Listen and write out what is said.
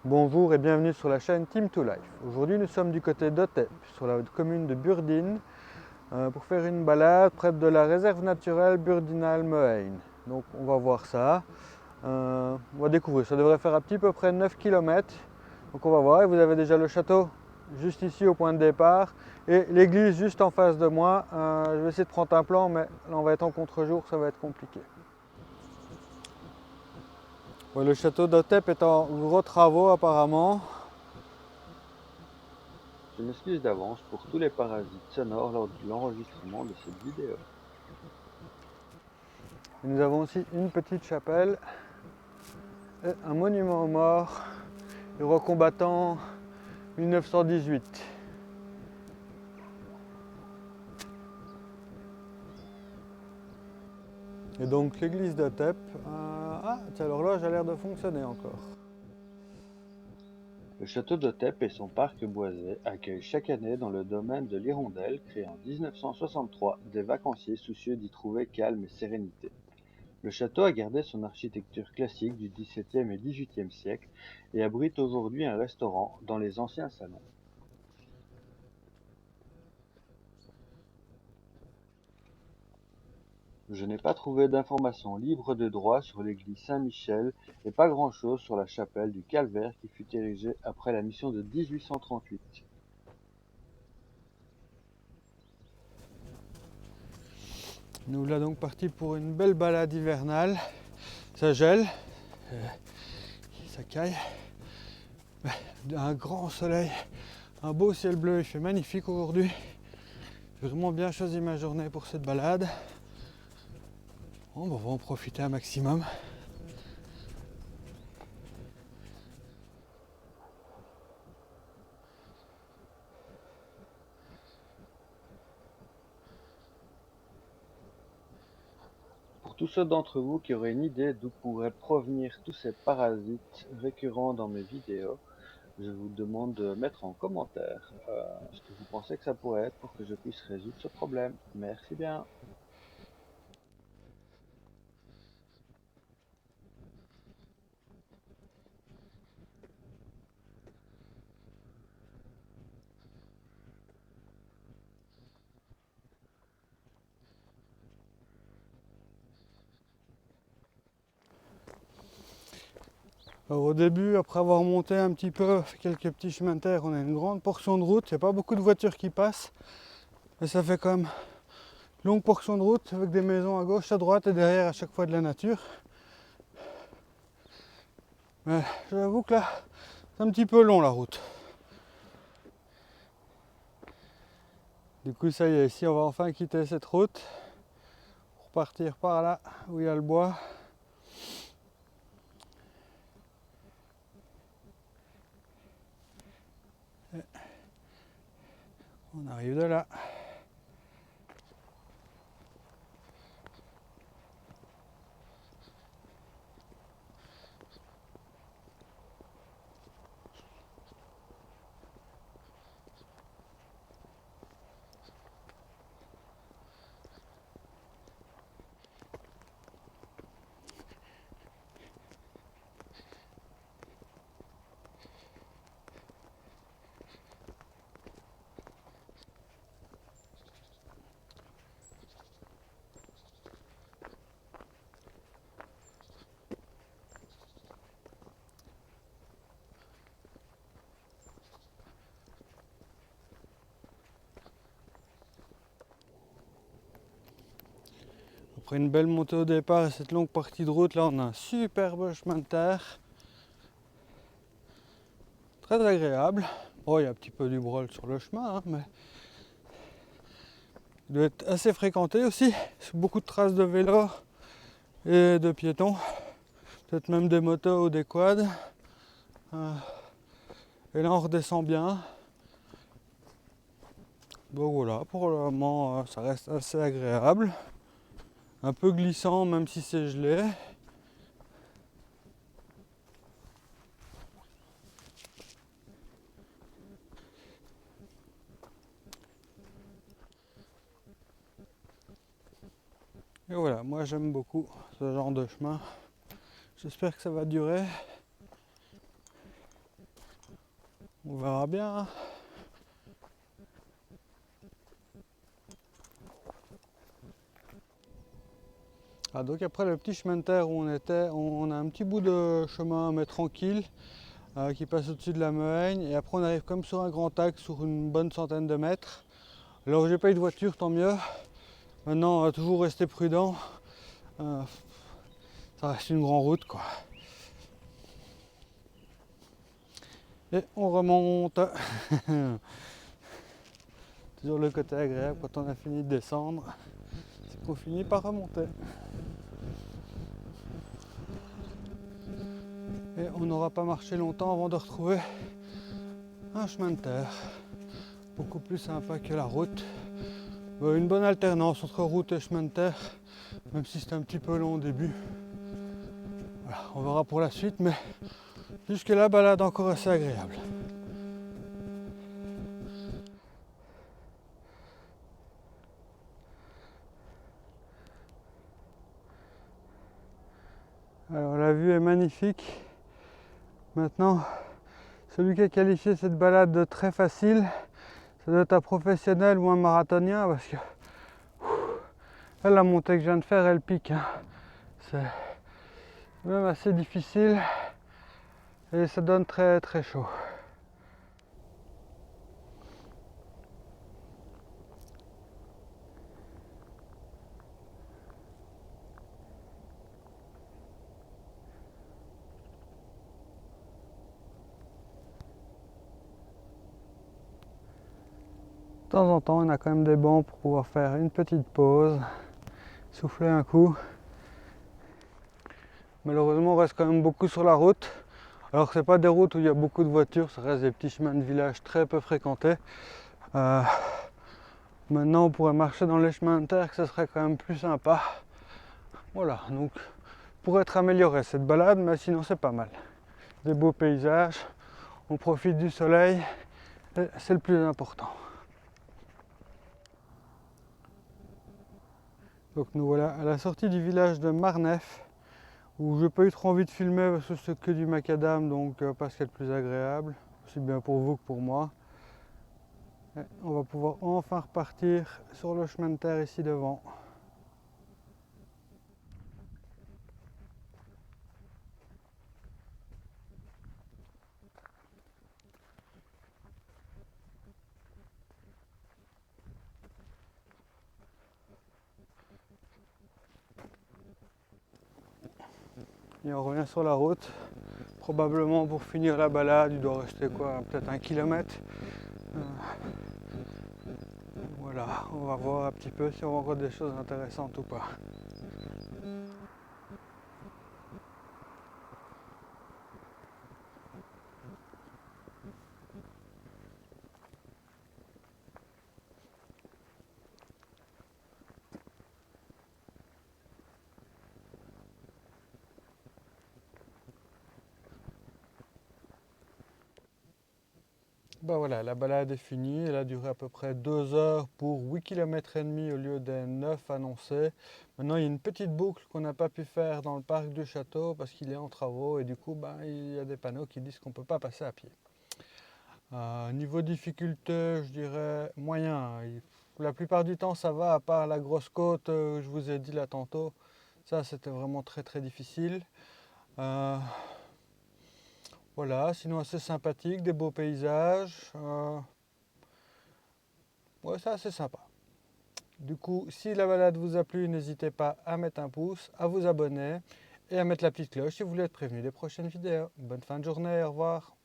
Bonjour et bienvenue sur la chaîne Team2Life. Aujourd'hui nous sommes du côté d'Otep, sur la commune de Burdine, pour faire une balade près de la réserve naturelle Burdinal-Mohain. Donc on va voir ça, on va découvrir, ça devrait faire à peu près 9 km. Donc on va voir, et vous avez déjà le château juste ici au point de départ et l'église juste en face de moi. Je vais essayer de prendre un plan mais là on va être en contre-jour, ça va être compliqué. Ouais, le château d'Otep est en gros travaux apparemment. Je m'excuse d'avance pour tous les parasites sonores lors de l'enregistrement de cette vidéo. Et nous avons aussi une petite chapelle et un monument aux morts, héros combattants 1918. Et donc l'église d'Otep. Ah, tiens, l'horloge a l'air de fonctionner encore. Le château d'Otep et son parc boisé accueillent chaque année dans le domaine de l'Hirondelle, créé en 1963, des vacanciers soucieux d'y trouver calme et sérénité. Le château a gardé son architecture classique du XVIIe et XVIIIe siècle et abrite aujourd'hui un restaurant dans les anciens salons. Je n'ai pas trouvé d'informations libres de droit sur l'église Saint-Michel et pas grand-chose sur la chapelle du Calvaire qui fut érigée après la mission de 1838. Nous voilà donc partis pour une belle balade hivernale. Ça gèle, ça caille. Un grand soleil, un beau ciel bleu, il fait magnifique aujourd'hui. J'ai vraiment bien choisi ma journée pour cette balade. Bon, on va en profiter un maximum. Pour tous ceux d'entre vous qui auraient une idée d'où pourraient provenir tous ces parasites récurrents dans mes vidéos, je vous demande de mettre en commentaire ce que vous pensez que ça pourrait être pour que je puisse résoudre ce problème. Merci bien. Alors, au début, après avoir monté un petit peu, fait quelques petits chemins de terre, on a une grande portion de route. Il n'y a pas beaucoup de voitures qui passent. Mais ça fait quand même une longue portion de route avec des maisons à gauche, à droite et derrière à chaque fois de la nature. Mais j'avoue que là, c'est un petit peu long la route. Du coup, ça y est, ici on va enfin quitter cette route pour partir par là où il y a le bois. On arrive de là. Après une belle montée au départ et cette longue partie de route, là on a un superbe chemin de terre. Très agréable. Oh, il y a un petit peu du brol sur le chemin, hein, mais il doit être assez fréquenté aussi. Beaucoup de traces de vélos et de piétons. Peut-être même des motos ou des quads. Et là on redescend bien. Donc voilà, pour le moment ça reste assez agréable. Un peu glissant même si c'est gelé. Et voilà, moi j'aime beaucoup ce genre de chemin. J'espère que ça va durer. On verra bien. Ah, donc après le petit chemin de terre où on était, on a un petit bout de chemin mais tranquille qui passe au-dessus de la Mehaigne et après on arrive comme sur un grand axe sur une bonne centaine de mètres. Alors j'ai pas eu de voiture, tant mieux. Maintenant, toujours rester prudent. Euh, Ça reste une grande route quoi. Et on remonte. Toujours le côté agréable quand on a fini de descendre, c'est qu'on finit par remonter. Et on n'aura pas marché longtemps avant de retrouver un chemin de terre. Beaucoup plus sympa que la route. Une bonne alternance entre route et chemin de terre, même si c'est un petit peu long au début. Voilà, on verra pour la suite, mais jusque là, balade encore assez agréable. Alors la vue est magnifique. Maintenant, celui qui a qualifié cette balade de très facile, ça doit être un professionnel ou un marathonien parce que là, la montée que je viens de faire, elle pique. Hein. C'est même assez difficile et ça donne très très chaud. De temps en temps, on a quand même des bancs pour pouvoir faire une petite pause, souffler un coup. Malheureusement, on reste quand même beaucoup sur la route. Alors que ce n'est pas des routes où il y a beaucoup de voitures, ça reste des petits chemins de village très peu fréquentés. Maintenant, on pourrait marcher dans les chemins de terre, que ce serait quand même plus sympa. Voilà, donc pour être amélioré cette balade, mais sinon c'est pas mal. Des beaux paysages, on profite du soleil, et c'est le plus important. Donc nous voilà à la sortie du village de Marneffe, où je n'ai pas eu trop envie de filmer parce que c'est que du macadam, donc pas ce qu'il y a de plus agréable, aussi bien pour vous que pour moi. Et on va pouvoir enfin repartir sur le chemin de terre ici devant. Et on revient sur la route. Probablement pour finir la balade, il doit rester quoi, peut-être 1 kilomètre. Voilà, on va voir un petit peu si on voit encore des choses intéressantes ou pas. Ben voilà, la balade est finie, elle a duré à peu près 2 heures pour 8 km et demi au lieu des 9 annoncés. Maintenant il y a une petite boucle qu'on n'a pas pu faire dans le parc du château parce qu'il est en travaux et du coup il y a des panneaux qui disent qu'on ne peut pas passer à pied. Niveau difficulté, je dirais moyen. La plupart du temps ça va à part la grosse côte, je vous ai dit là tantôt. Ça c'était vraiment très très difficile. Voilà, sinon assez sympathique, des beaux paysages. Ouais, c'est assez sympa. Du coup, si la balade vous a plu, n'hésitez pas à mettre un pouce, à vous abonner et à mettre la petite cloche si vous voulez être prévenu des prochaines vidéos. Bonne fin de journée, au revoir.